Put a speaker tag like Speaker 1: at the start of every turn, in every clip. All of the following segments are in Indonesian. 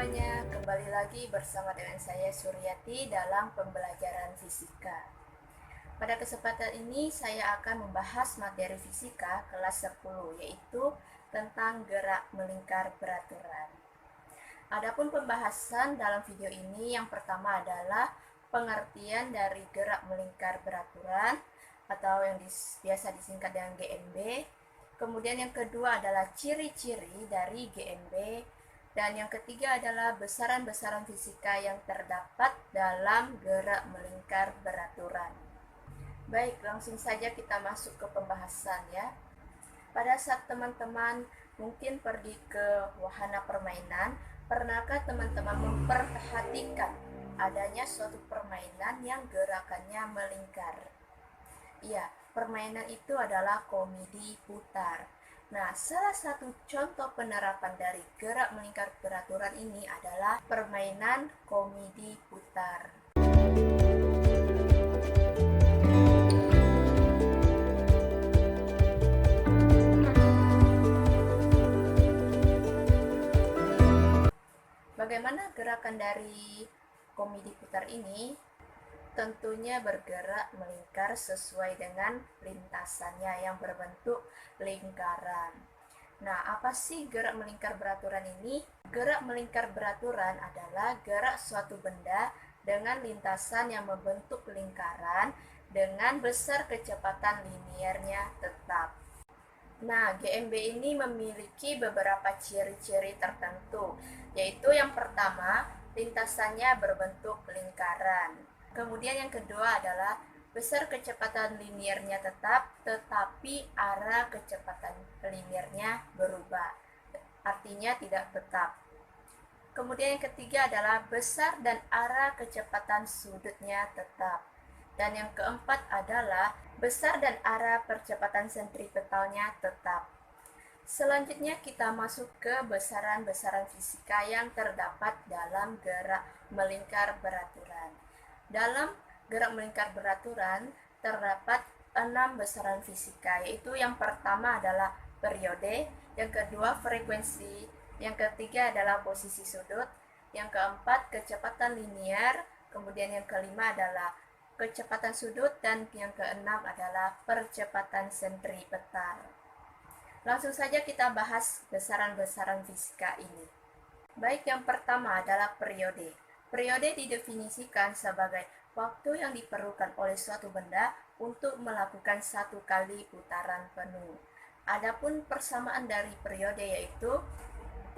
Speaker 1: semuanya, kembali lagi bersama dengan saya Suryati dalam pembelajaran fisika. Pada kesempatan ini saya akan membahas materi fisika kelas 10, yaitu tentang gerak melingkar beraturan. Adapun pembahasan dalam video ini yang pertama adalah pengertian dari gerak melingkar beraturan atau yang biasa disingkat dengan GMB. Kemudian yang kedua adalah ciri-ciri dari GMB. Dan yang ketiga adalah besaran-besaran fisika yang terdapat dalam gerak melingkar beraturan. Baik, langsung saja kita masuk ke pembahasan ya. Pada saat teman-teman mungkin pergi ke wahana permainan, pernahkah teman-teman memperhatikan adanya suatu permainan yang gerakannya melingkar? Iya, permainan itu adalah komedi putar. Nah, salah satu contoh penerapan dari gerak melingkar beraturan ini adalah permainan komedi putar. Bagaimana gerakan dari komedi putar ini? Tentunya bergerak melingkar sesuai dengan lintasannya yang berbentuk lingkaran. Nah, apa sih gerak melingkar beraturan ini? Gerak melingkar beraturan adalah gerak suatu benda dengan lintasan yang membentuk lingkaran dengan besar kecepatan linearnya tetap. Nah, GMB ini memiliki beberapa ciri-ciri tertentu, yaitu yang pertama, lintasannya berbentuk lingkaran. Kemudian yang kedua adalah besar kecepatan linearnya tetap, tetapi arah kecepatan linearnya berubah. Artinya tidak tetap. Kemudian yang ketiga adalah besar dan arah kecepatan sudutnya tetap. Dan yang keempat adalah besar dan arah percepatan sentripetalnya tetap. Selanjutnya kita masuk ke besaran-besaran fisika yang terdapat dalam gerak melingkar beraturan. Dalam gerak melingkar beraturan terdapat 6 besaran fisika, yaitu yang pertama adalah periode, yang kedua frekuensi, yang ketiga adalah posisi sudut, yang keempat kecepatan linear, kemudian yang kelima adalah kecepatan sudut, dan yang keenam adalah percepatan sentripetal. Langsung saja kita bahas besaran-besaran fisika ini. Baik, yang pertama adalah periode. Periode didefinisikan sebagai waktu yang diperlukan oleh suatu benda untuk melakukan satu kali putaran penuh. Adapun persamaan dari periode yaitu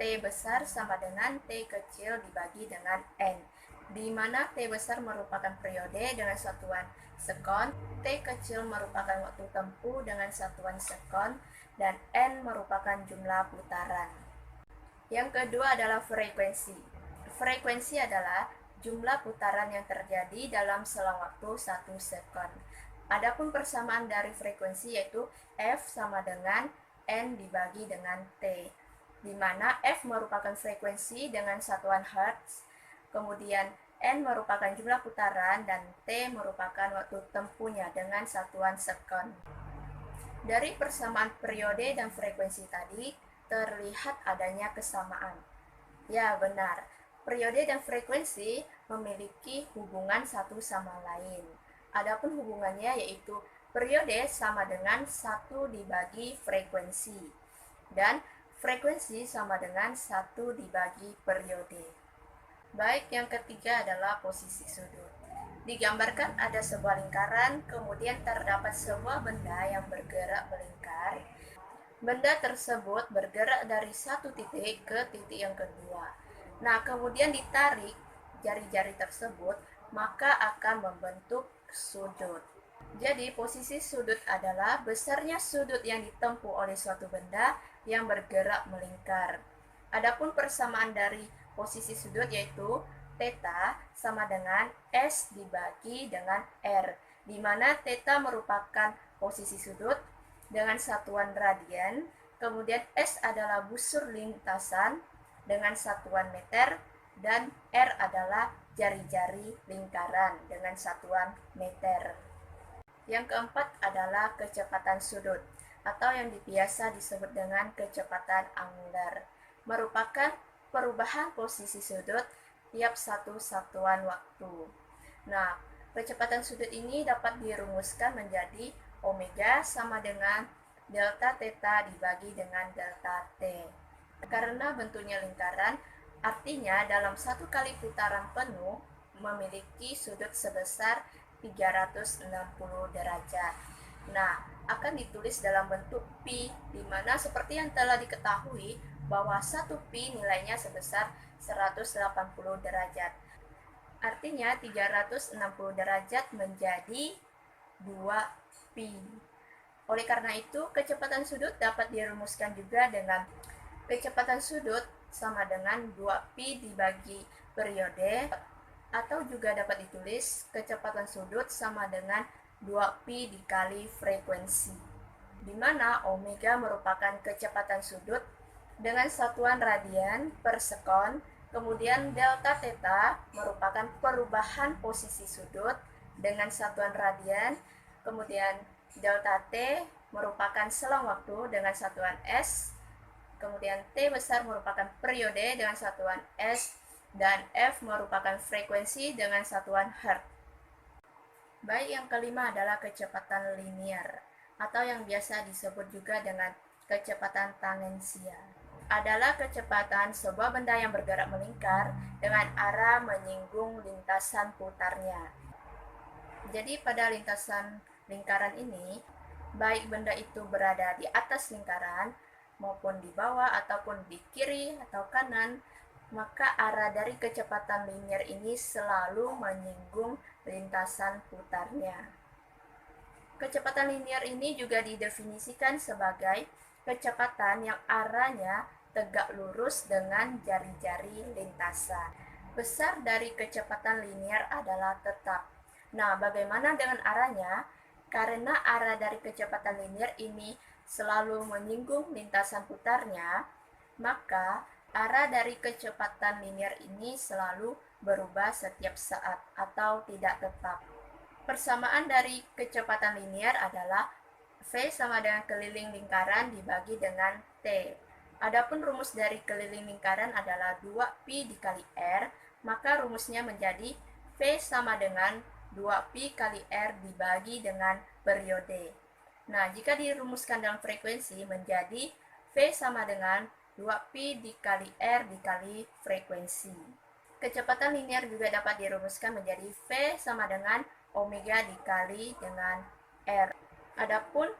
Speaker 1: T besar sama dengan T kecil dibagi dengan N, di mana T besar merupakan periode dengan satuan sekon, T kecil merupakan waktu tempuh dengan satuan sekon, dan N merupakan jumlah putaran. Yang kedua adalah frekuensi. Frekuensi adalah jumlah putaran yang terjadi dalam selang waktu 1 sekon. Adapun persamaan dari frekuensi yaitu F sama dengan N dibagi dengan T, di mana F merupakan frekuensi dengan satuan Hertz, kemudian N merupakan jumlah putaran, dan T merupakan waktu tempuhnya dengan satuan sekon. Dari persamaan periode dan frekuensi tadi, terlihat adanya kesamaan. Ya, benar. Periode dan frekuensi memiliki hubungan satu sama lain. Adapun hubungannya yaitu periode sama dengan 1 dibagi frekuensi, dan frekuensi sama dengan 1 dibagi periode. Baik, yang ketiga adalah posisi sudut. Digambarkan ada sebuah lingkaran, kemudian terdapat sebuah benda yang bergerak melingkar. Benda tersebut bergerak dari satu titik ke titik yang kedua. Nah, kemudian ditarik jari-jari tersebut, maka akan membentuk sudut. Jadi, posisi sudut adalah besarnya sudut yang ditempuh oleh suatu benda yang bergerak melingkar. Adapun persamaan dari posisi sudut yaitu theta sama dengan S dibagi dengan R, di mana theta merupakan posisi sudut dengan satuan radian, kemudian S adalah busur lintasan dengan satuan meter, dan R adalah jari-jari lingkaran dengan satuan meter. Yang keempat adalah kecepatan sudut, atau yang biasa disebut dengan kecepatan angular, merupakan perubahan posisi sudut tiap satu satuan waktu. Nah, kecepatan sudut ini dapat dirumuskan menjadi omega sama dengan delta theta dibagi dengan delta t. Karena bentuknya lingkaran, artinya dalam satu kali putaran penuh memiliki sudut sebesar 360 derajat. Nah, akan ditulis dalam bentuk pi, di mana seperti yang telah diketahui bahwa 1 pi nilainya sebesar 180 derajat. Artinya 360 derajat menjadi 2 pi. Oleh karena itu, kecepatan sudut dapat dirumuskan juga dengan kecepatan sudut sama dengan 2pi dibagi periode, atau juga dapat ditulis kecepatan sudut sama dengan 2pi dikali frekuensi, di mana omega merupakan kecepatan sudut dengan satuan radian per sekon, kemudian delta theta merupakan perubahan posisi sudut dengan satuan radian, kemudian delta t merupakan selang waktu dengan satuan s, kemudian T besar merupakan periode dengan satuan S, dan F merupakan frekuensi dengan satuan Hertz. Baik, yang kelima adalah kecepatan linier, atau yang biasa disebut juga dengan kecepatan tangensial. Adalah kecepatan sebuah benda yang bergerak melingkar dengan arah menyinggung lintasan putarnya. Jadi pada lintasan lingkaran ini, baik benda itu berada di atas lingkaran, maupun di bawah ataupun di kiri atau kanan, maka arah dari kecepatan linier ini selalu menyinggung lintasan putarnya. Kecepatan linier ini juga didefinisikan sebagai kecepatan yang arahnya tegak lurus dengan jari-jari lintasan. Besar dari kecepatan linier adalah tetap. Nah, bagaimana dengan arahnya? Karena arah dari kecepatan linier ini selalu menyinggung lintasan putarnya, maka arah dari kecepatan linier ini selalu berubah setiap saat atau tidak tetap. Persamaan dari kecepatan linier adalah V sama dengan keliling lingkaran dibagi dengan T. Adapun rumus dari keliling lingkaran adalah 2pi dikali R, maka rumusnya menjadi V sama dengan 2pi kali R dibagi dengan periode. Nah, jika dirumuskan dalam frekuensi menjadi V sama dengan 2pi dikali R dikali frekuensi. Kecepatan linier juga dapat dirumuskan menjadi V sama dengan omega dikali dengan R. Adapun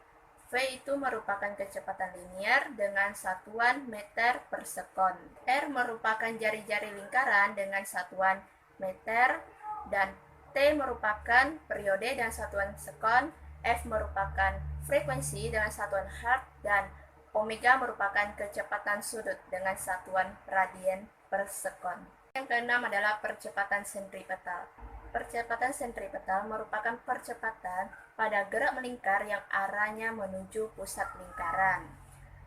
Speaker 1: V itu merupakan kecepatan linier dengan satuan meter per sekon. R merupakan jari-jari lingkaran dengan satuan meter, dan T merupakan periode dengan satuan sekon, F merupakan frekuensi dengan satuan Hertz, dan omega merupakan kecepatan sudut dengan satuan radian per sekon. Yang keenam adalah percepatan sentripetal. Percepatan sentripetal merupakan percepatan pada gerak melingkar yang arahnya menuju pusat lingkaran.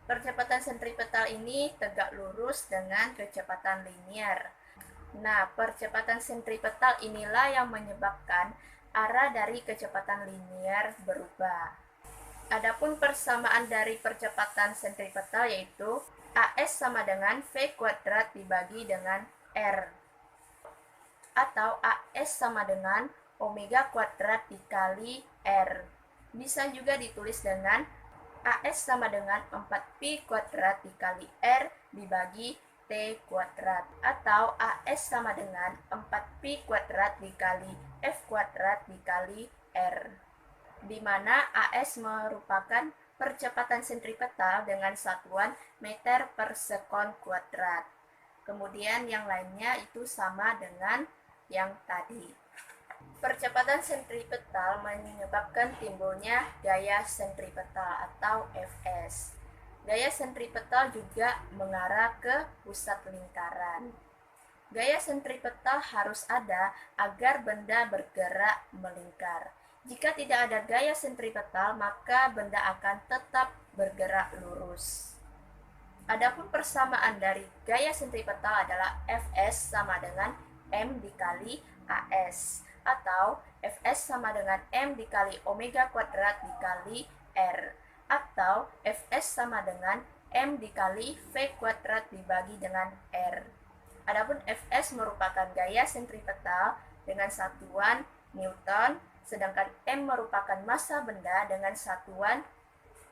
Speaker 1: Percepatan sentripetal ini tegak lurus dengan kecepatan linier. Nah, percepatan sentripetal inilah yang menyebabkan arah dari kecepatan linier berubah. Adapun persamaan dari percepatan sentripetal yaitu AS sama dengan V kuadrat dibagi dengan R, atau AS sama dengan omega kuadrat dikali R. Bisa juga ditulis dengan AS sama dengan 4pi kuadrat dikali R dibagi T kuadrat, atau AS sama dengan 4pi kuadrat dikali F kuadrat dikali R, di mana AS merupakan percepatan sentripetal dengan satuan meter per sekon kuadrat. Kemudian yang lainnya itu sama dengan yang tadi. Percepatan sentripetal menyebabkan timbulnya gaya sentripetal atau Fs. Gaya sentripetal juga mengarah ke pusat lingkaran. Gaya sentripetal harus ada agar benda bergerak melingkar. Jika tidak ada gaya sentripetal, maka benda akan tetap bergerak lurus. Adapun persamaan dari gaya sentripetal adalah Fs sama dengan M dikali AS, atau Fs sama dengan M dikali omega kuadrat dikali R, atau Fs sama dengan M dikali V kuadrat dibagi dengan R. Adapun Fs merupakan gaya sentripetal dengan satuan Newton, sedangkan M merupakan massa benda dengan satuan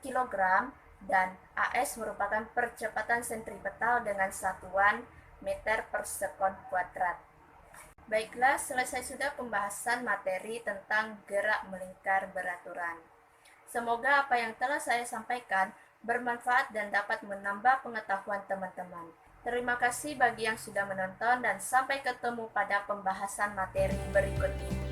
Speaker 1: kilogram, dan AS merupakan percepatan sentripetal dengan satuan meter per sekon kuadrat. Baiklah, selesai sudah pembahasan materi tentang gerak melingkar beraturan. Semoga apa yang telah saya sampaikan bermanfaat dan dapat menambah pengetahuan teman-teman. Terima kasih bagi yang sudah menonton dan sampai ketemu pada pembahasan materi berikut ini.